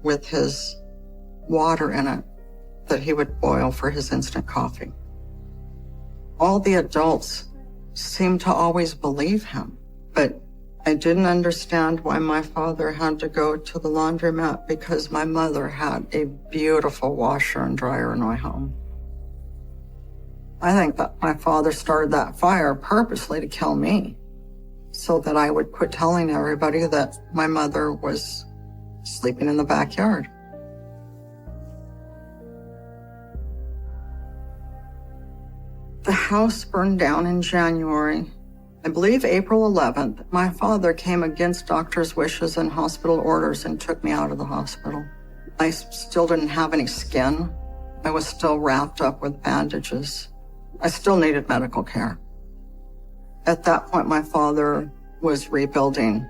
with his water in it that he would boil for his instant coffee. All the adults seemed to always believe him, but I didn't understand why my father had to go to the laundromat because my mother had a beautiful washer and dryer in my home. I think that my father started that fire purposely to kill me so that I would quit telling everybody that my mother was sleeping in the backyard. The house burned down in January. I believe April 11th, my father came against doctor's wishes and hospital orders and took me out of the hospital. I still didn't have any skin. I was still wrapped up with bandages. I still needed medical care. At that point, my father was rebuilding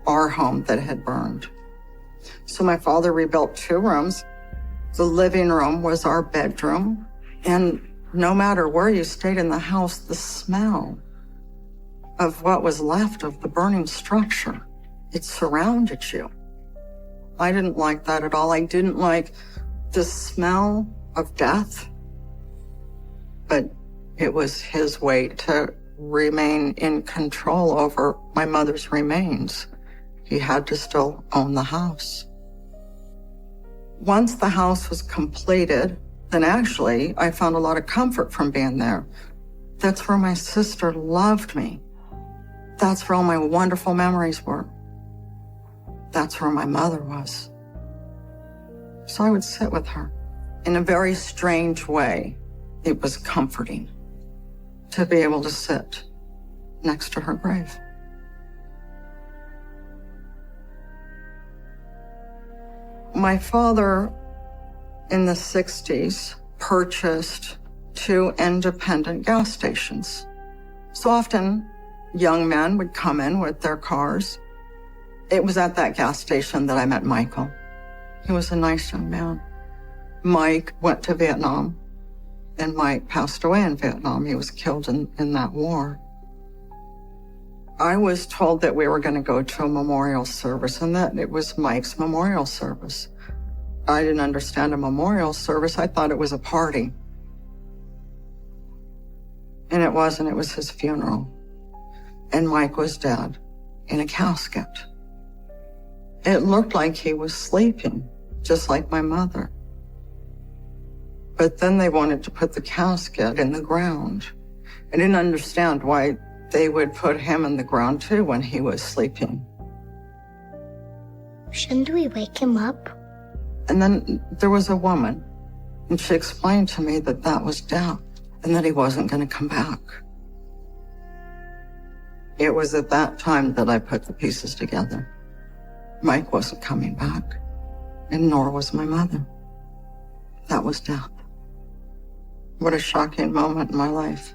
our home that had burned. So my father rebuilt 2 rooms. The living room was our bedroom, And no matter where you stayed in the house, the smell of what was left of the burning structure, it surrounded you. I didn't like that at all. I didn't like the smell of death, but it was his way to remain in control over my mother's remains. He had to still own the house. Once the house was completed, then actually I found a lot of comfort from being there. That's where my sister loved me. That's where all my wonderful memories were. That's where my mother was. So I would sit with her. In a very strange way, it was comforting to be able to sit next to her grave. My father, in the 60s, purchased 2 independent gas stations. So often, young men would come in with their cars. It was at that gas station that I met Michael. He was a nice young man. Mike went to Vietnam, and Mike passed away in Vietnam. He was killed in that war. I was told that we were going to go to a memorial service and that it was Mike's memorial service. I didn't understand a memorial service. I thought it was a party. And it wasn't. It was his funeral. And Mike was dead in a casket. It looked like he was sleeping, just like my mother. But then they wanted to put the casket in the ground. I didn't understand why they would put him in the ground too when he was sleeping. Shouldn't we wake him up? And then there was a woman, and she explained to me that that was death and that he wasn't going to come back. It was at that time that I put the pieces together. Mike wasn't coming back, and nor was my mother. That was death. What a shocking moment in my life.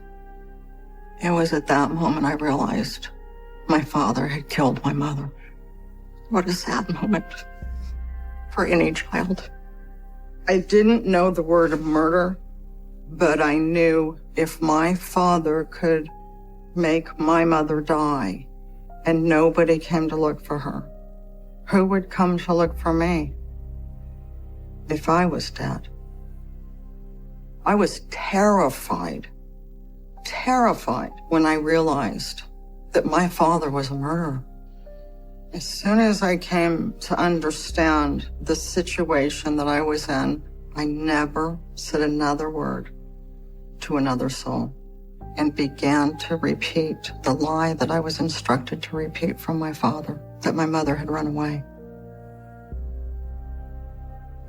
It was at that moment I realized my father had killed my mother. What a sad moment for any child. I didn't know the word murder, but I knew if my father could make my mother die and nobody came to look for her, who would come to look for me if I was dead? I was terrified when I realized that my father was a murderer. As soon as I came to understand the situation that I was in, I never said another word to another soul and began to repeat the lie that I was instructed to repeat from my father, that my mother had run away.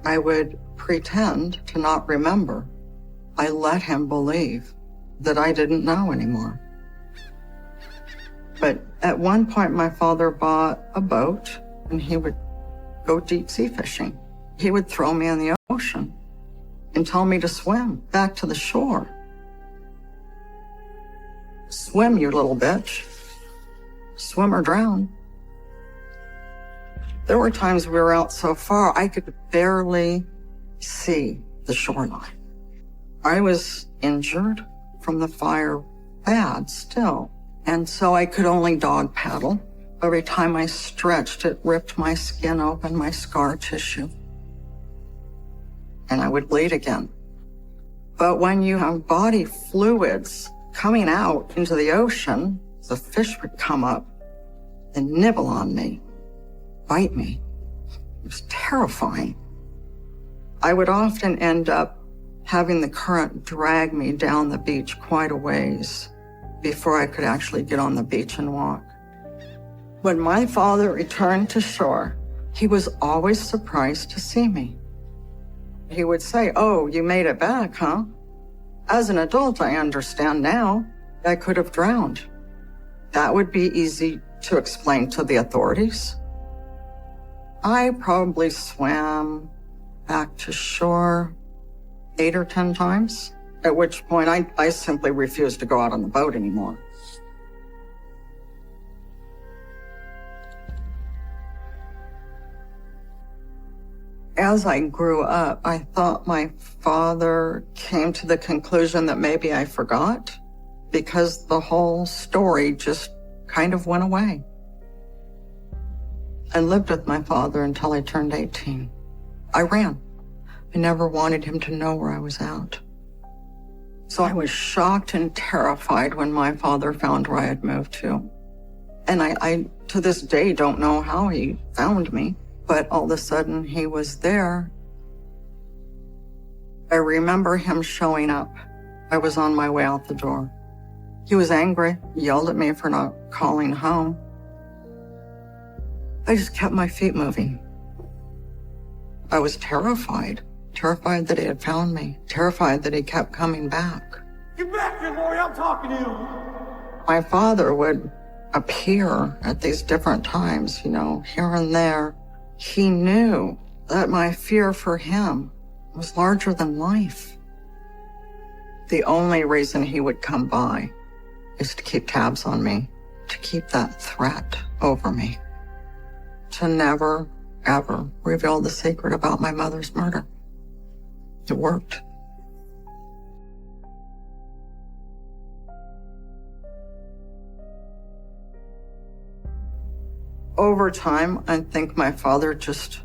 I would pretend to not remember. I let him believe that I didn't know anymore. But at one point, my father bought a boat and he would go deep sea fishing. He would throw me in the ocean and tell me to swim back to the shore. Swim, you little bitch. Swim or drown. There were times we were out so far, I could barely see the shoreline. I was injured from the fire bad still, and so I could only dog paddle. Every time I stretched, it ripped my skin open, my scar tissue, and I would bleed again. But when you have body fluids coming out into the ocean, the fish would come up and nibble on me, bite me. It was terrifying. I would often end up having the current drag me down the beach quite a ways before I could actually get on the beach and walk. When my father returned to shore, he was always surprised to see me. He would say, "Oh, you made it back, huh?" As an adult, I understand now. I could have drowned. That would be easy to explain to the authorities. I probably swam back to shore 8 or 10 times, at which point I simply refused to go out on the boat anymore. As I grew up, I thought my father came to the conclusion that maybe I forgot because the whole story just kind of went away. I lived with my father until I turned 18. I ran. I never wanted him to know where I was at. So I was shocked and terrified when my father found where I had moved to. And I to this day, don't know how he found me, but all of a sudden he was there. I remember him showing up. I was on my way out the door. He was angry, yelled at me for not calling home. I just kept my feet moving. I was terrified that he had found me, terrified that he kept coming back. Get back here, Lori, I'm talking to you. My father would appear at these different times, here and there. He knew that my fear for him was larger than life. The only reason he would come by is to keep tabs on me, to keep that threat over me, to never, ever reveal the secret about my mother's murder. It worked. Over time, I think my father just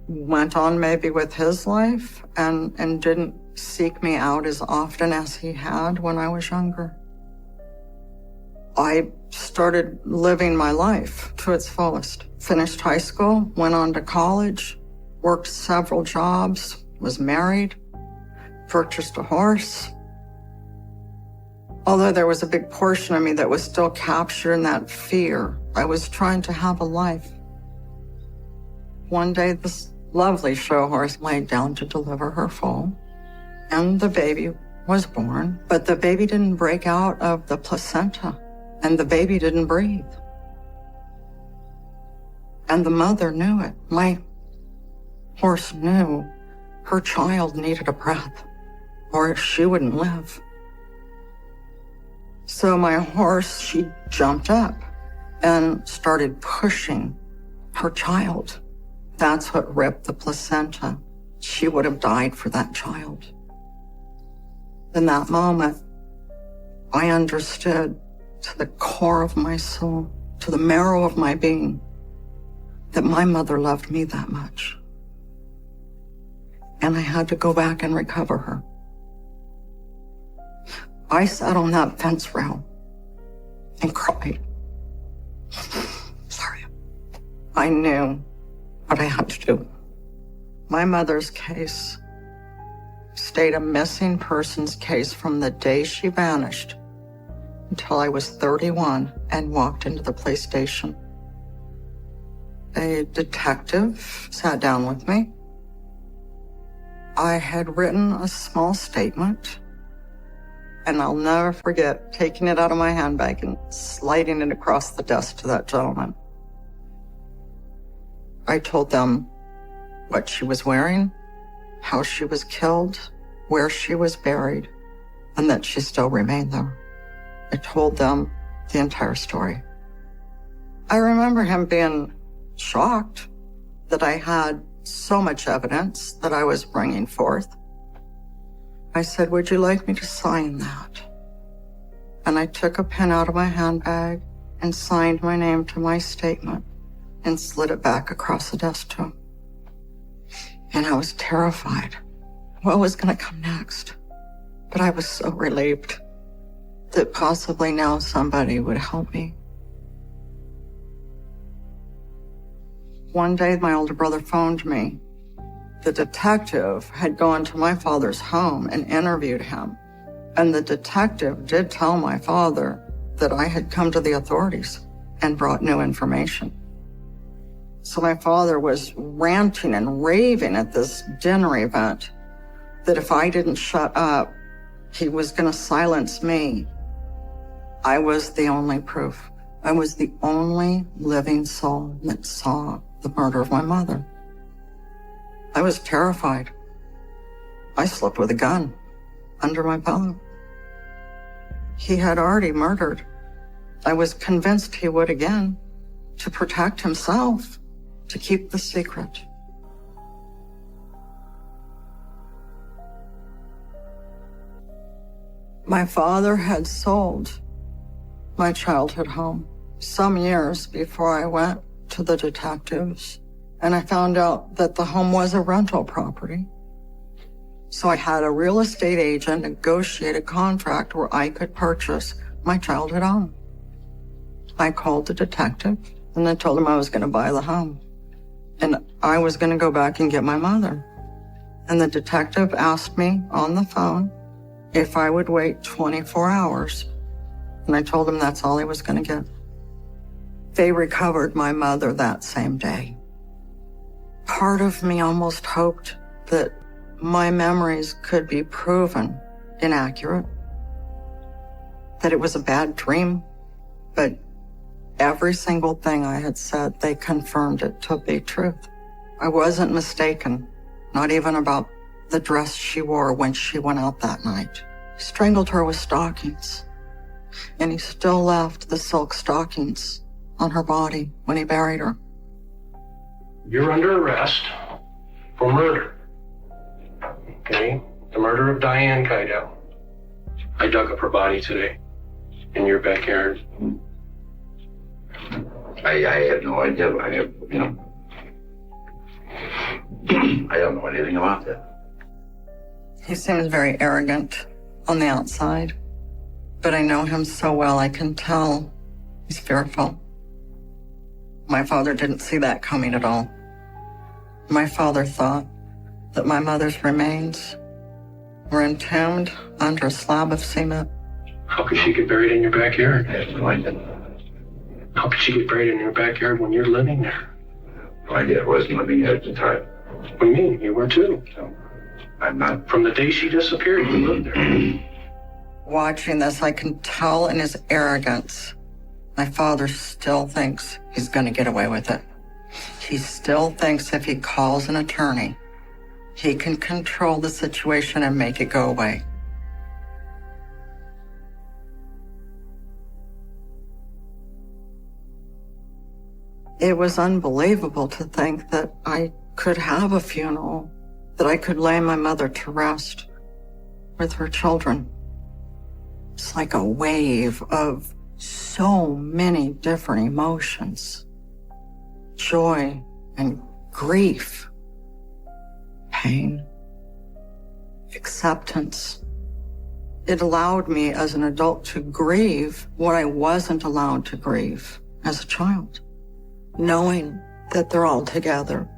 went on maybe with his life and didn't seek me out as often as he had when I was younger. I started living my life to its fullest. Finished high school, went on to college, worked several jobs, was married, purchased a horse. Although there was a big portion of me that was still captured in that fear, I was trying to have a life. One day, this lovely show horse laid down to deliver her foal, and the baby was born, but the baby didn't break out of the placenta, and the baby didn't breathe. And the mother knew it. My horse knew her child needed a breath, or she wouldn't live. So my horse, she jumped up and started pushing her child. That's what ripped the placenta. She would have died for that child. In that moment, I understood to the core of my soul, to the marrow of my being, that my mother loved me that much. And I had to go back and recover her. I sat on that fence rail and cried. Sorry. I knew what I had to do. My mother's case stayed a missing persons case from the day she vanished until I was 31 and walked into the police station. A detective sat down with me. I had written a small statement, and I'll never forget taking it out of my handbag and sliding it across the desk to that gentleman. I told them what she was wearing, how she was killed, where she was buried, and that she still remained there. I told them the entire story. I remember him being shocked that I had so much evidence that I was bringing forth. I said, "Would you like me to sign that?" And I took a pen out of my handbag and signed my name to my statement and slid it back across the desk to him. And I was terrified. What was going to come next? But I was so relieved that possibly now somebody would help me. One day, my older brother phoned me. The detective had gone to my father's home and interviewed him. And the detective did tell my father that I had come to the authorities and brought new information. So my father was ranting and raving at this dinner event that if I didn't shut up, he was going to silence me. I was the only proof. I was the only living soul that saw the murder of my mother. I was terrified. I slept with a gun under my pillow. He had already murdered. I was convinced he would again, to protect himself, to keep the secret. My father had sold my childhood home some years before I went to the detectives, and I found out that the home was a rental property. So I had a real estate agent negotiate a contract where I could purchase my childhood home. I called the detective and I told him I was going to buy the home. And I was going to go back and get my mother. And the detective asked me on the phone if I would wait 24 hours. And I told him that's all he was going to get. They recovered my mother that same day. Part of me almost hoped that my memories could be proven inaccurate, that it was a bad dream, but every single thing I had said, they confirmed it to be truth. I wasn't mistaken, not even about the dress she wore when she went out that night. He strangled her with stockings, and he still left the silk stockings on her body when he buried her. You're under arrest for murder. Okay? The murder of Diane Keidel. I dug up her body today in your backyard. I had no idea. I don't know anything about that. He seems very arrogant on the outside, but I know him so well I can tell he's fearful. My father didn't see that coming at all. My father thought that my mother's remains were entombed under a slab of cement. How could she get buried in your backyard? I have no idea. How could she get buried in your backyard when you're living there? No idea. I wasn't living there at the time. What do you mean? You were too. So, I'm not. From the day she disappeared, you lived there. Watching this, I can tell in his arrogance, my father still thinks he's going to get away with it. He still thinks if he calls an attorney, he can control the situation and make it go away. It was unbelievable to think that I could have a funeral, that I could lay my mother to rest with her children. It's like a wave of so many different emotions. Joy and grief, pain, acceptance. It allowed me as an adult to grieve what I wasn't allowed to grieve as a child. Knowing that they're all together,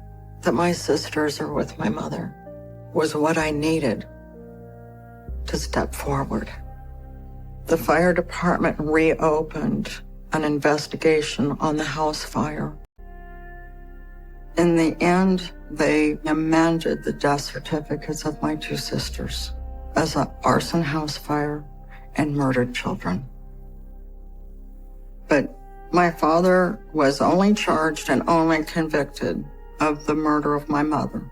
that my sisters are with my mother, was what I needed to step forward. The fire department reopened an investigation on the house fire. In the end, they amended the death certificates of my two sisters as an arson house fire and murdered children. But my father was only charged and only convicted of the murder of my mother.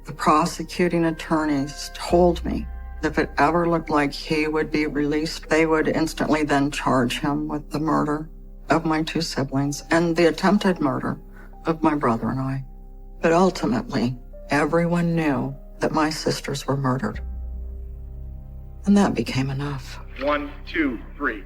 The prosecuting attorneys told me if it ever looked like he would be released, they would instantly then charge him with the murder of my two siblings and the attempted murder of my brother and I. But ultimately, everyone knew that my sisters were murdered. And that became enough. 1, 2, 3.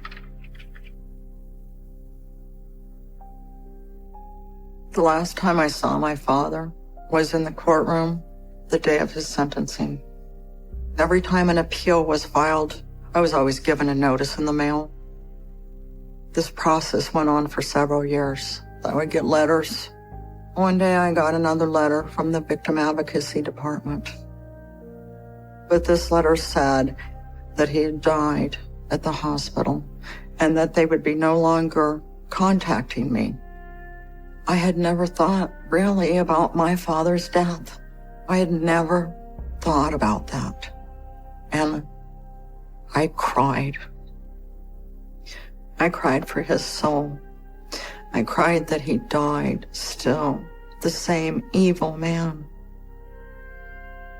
The last time I saw my father was in the courtroom the day of his sentencing. Every time an appeal was filed, I was always given a notice in the mail. This process went on for several years. I would get letters. One day I got another letter from the Victim Advocacy Department. But this letter said that he had died at the hospital and that they would be no longer contacting me. I had never thought really about my father's death. I had never thought about that. And I cried. I cried for his soul. I cried that he died still, the same evil man.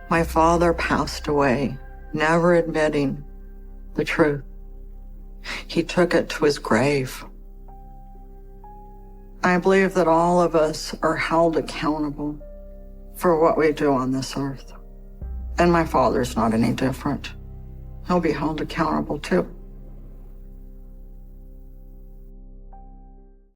My father passed away, never admitting the truth. He took it to his grave. I believe that all of us are held accountable for what we do on this earth. And my father's not any different. he'll be held accountable too.